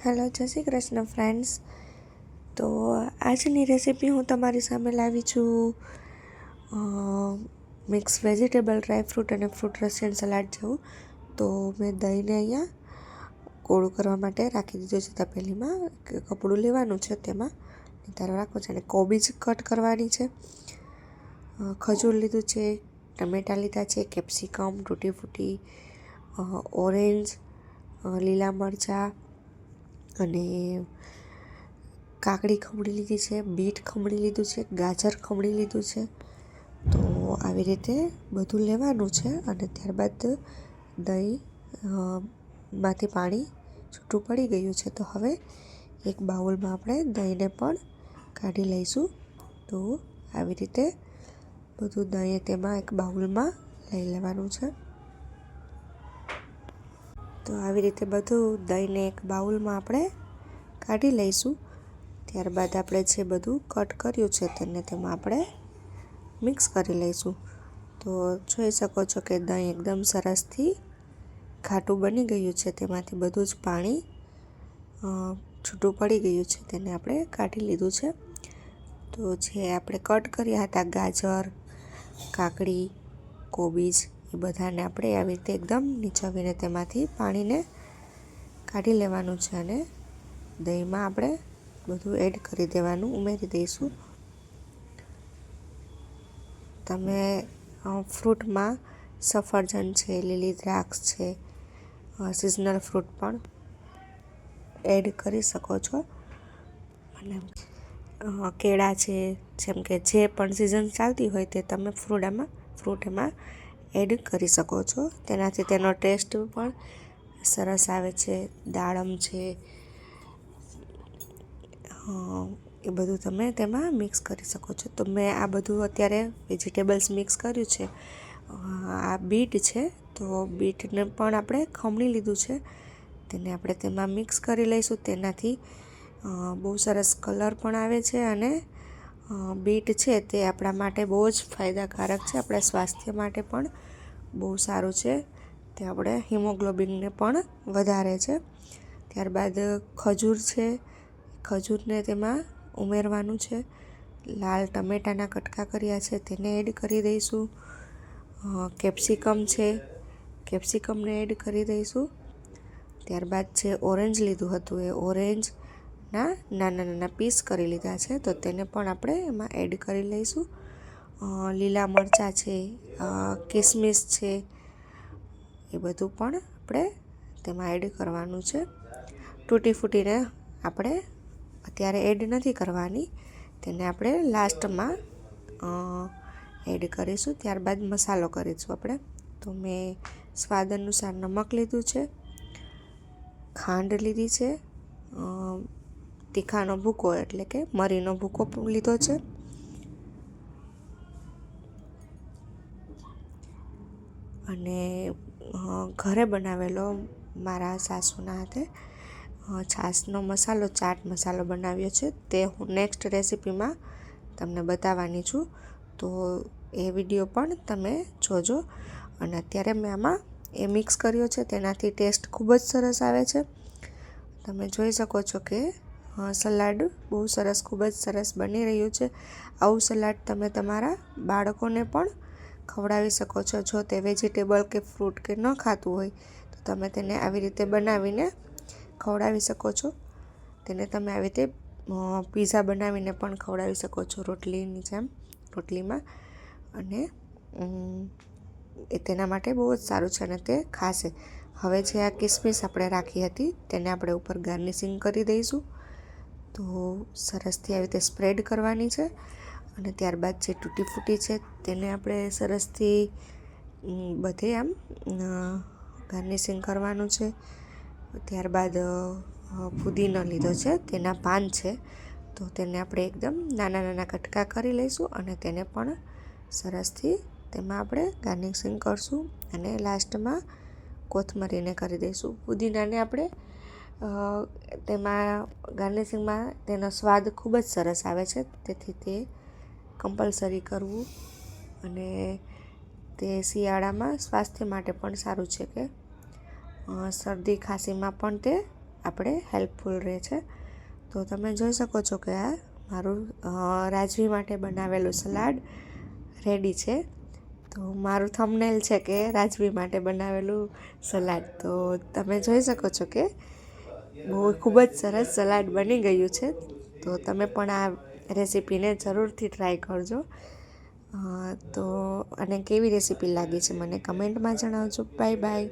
Hello, જય Shri Krishna friends. તો આજની રેસીપી હું તમારી સામે લાવી છું મિક્સ વેજીટેબલ, ડ્રાયફ્રૂટ અને ફ્રૂટ રશિયન સલાડ જેવું. તો મેં દહીંને અહીંયા કોળું કરવા માટે રાખી દીધું છે. તપેલીમાં કપડું લેવાનું છે, તેમાં તારે રાખવું છે અને કોબીજ કટ કરવાની છે. ખજૂર લીધું છે, ટમેટાં લીધા છે, કેપ્સિકમ, તૂટી ફૂટી, ઓરેન્જ, લીલા મરચાં અને કાકડી ખમણી લીધી છે, બીટ ખમણી લીધું છે, ગાજર ખમણી લીધું છે. તો આવી રીતે બધું લેવાનું છે અને ત્યારબાદ દહીં માંથી પાણી છૂટું પડી ગયું છે. તો હવે એક બાઉલમાં આપણે દહીંને પણ કાઢી લઈશું. તો આવી રીતે બધું દહીં તેમાં એક બાઉલમાં લઈ લેવાનું છે. તો આવી રીતે બધું દહીંને એક બાઉલમાં આપણે કાઢી લઈશું. ત્યારબાદ આપણે જે બધું કટ કર્યું છે તેને તેમાં આપણે મિક્સ કરી લઈશું. તો જોઈ શકો છો કે દહીં એકદમ સરસથી ઘાટું બની ગયું છે. તેમાંથી બધું જ પાણી છૂટું પડી ગયું છે, તેને આપણે કાઢી લીધું છે. તો જે આપણે કટ કર્યા હતા ગાજર, કાકડી, કોબીજ, એ બધાને આપણે આવી રીતે એકદમ નીચોવીને તેમાંથી પાણીને કાઢી લેવાનું છે અને દહીંમાં આપણે બધું એડ કરી દેવાનું, ઉમેરી દઈશું. તમે ફ્રૂટમાં સફરજન છે, લીલી દ્રાક્ષ છે, સિઝનલ ફ્રૂટ પણ એડ કરી શકો છો. અને કેળા છે, જેમ કે જે પણ સિઝન ચાલતી હોય તે તમે ફ્રૂટ એમાં એડ કરી શકો છો. તેનાથી તેનો ટેસ્ટ પણ સરસ આવે છે. દાડમ છે, એ બધું તમે તેમાં મિક્સ કરી શકો છો. તો મેં આ બધું અત્યારે વેજીટેબલ્સ મિક્સ કર્યું છે. આ બીટ છે, તો બીટને પણ આપણે ખમણી લીધું છે, તેને આપણે તેમાં મિક્સ કરી લઈશું. તેનાથી બહુ સરસ કલર પણ આવે છે અને બીટ છે તે આપણા માટે બહુ જ ફાયદાકારક છે. આપણા સ્વાસ્થ્ય માટે પણ બહુ સારું છે. તે આપણે હિમોગ્લોબિનને પણ વધારે છે. ત્યારબાદ ખજૂર છે, ખજૂરને તેમાં ઉમેરવાનું છે. લાલ ટમેટાના કટકા કર્યા છે તેને એડ કરી દઈશું. કેપ્સિકમ છે, કેપ્સિકમને એડ કરી દઈશું. ત્યારબાદ જે ઓરેન્જ લીધું હતું એ ઓરેન્જના નાના નાના પીસ કરી લીધા છે, તો તેને પણ આપણે એમાં એડ કરી લઈશું. લીલા મરચાં છે, કિસમિસ છે, એ બધું પણ આપણે તેમાં એડ કરવાનું છે. તૂટી ફૂટીને આપણે અત્યારે એડ નથી કરવાની, તેને આપણે લાસ્ટમાં એડ કરીશું. ત્યારબાદ મસાલો કરીશું આપણે. તો મેં સ્વાદ અનુસાર નમક લીધું છે, ખાંડ લીધી છે, તીખાનો ભૂકો એટલે કે મરીનો ભૂકો લીધો છે, અને ઘરે બનાવેલો મારા સાસુના હાથે છાશનો મસાલો, ચાટ મસાલો બનાવ્યો છે. તે હું નેક્સ્ટ રેસીપીમાં તમને બતાવવાની છું, તો એ વિડીયો પણ તમે જોજો. અને અત્યારે મેં આમાં એ મિક્સ કર્યો છે, તેનાથી ટેસ્ટ ખૂબ જ સરસ આવે છે. તમે જોઈ શકો છો કે સલાડ બહુ સરસ, ખૂબ જ સરસ બની રહ્યું છે. આવું સલાડ તમે તમારા બાળકોને પણ ખવડાવી શકો છો. જો તે વેજીટેબલ કે ફ્રૂટ કે ન ખાતું હોય તો તમે તેને આવી રીતે બનાવીને ખવડાવી શકો છો. તેને તમે આવી રીતે પીઝા બનાવીને પણ ખવડાવી શકો છો, રોટલીની જેમ, રોટલીમાં. અને એ તેના માટે બહુ જ સારું છે અને તે ખાશે. હવે જે આ કિસમિસ આપણે રાખી હતી તેને આપણે ઉપર ગાર્નિશિંગ કરી દઈશું. તો સરસથી આવી રીતે સ્પ્રેડ કરવાની છે. અને ત્યારબાદ જે તૂટી ફૂટી છે તેને આપણે સરસથી બધે આમ ગાર્નિશિંગ કરવાનું છે. ત્યારબાદ પુદીનો લીધો છે, તેના પાન છે, તો તેને આપણે એકદમ નાના નાના કટકા કરી લઈશું અને તેને પણ સરસથી તેમાં આપણે ગાર્નિશિંગ કરશું. અને લાસ્ટમાં કોથમરીને કરી દઈશું. પુદીનાને આપણે તેમાં ગાર્નિશિંગમાં તેનો સ્વાદ ખૂબ જ સરસ આવે છે, તેથી તે કમ્પલસરી કરવું. અને તે શિયાળામાં સ્વાસ્થ્ય માટે પણ સારું છે કે શરદી ખાંસીમાં પણ તે આપણે હેલ્પફુલ રહે છે. તો તમે જોઈ શકો છો કે આ મારું રાજવી માટે બનાવેલું સલાડ રેડી છે. તો મારું થંબનેલ છે કે રાજવી માટે બનાવેલું સલાડ. તો તમે જોઈ શકો છો કે ખૂબ જ સરસ સલાડ બની ગયું છે. તો તમે પણ આ રેસીપીને જરૂરથી ટ્રાય કરજો. તો અને કેવી રેસીપી લાગી છે મને કમેન્ટમાં જણાવજો. Bye bye.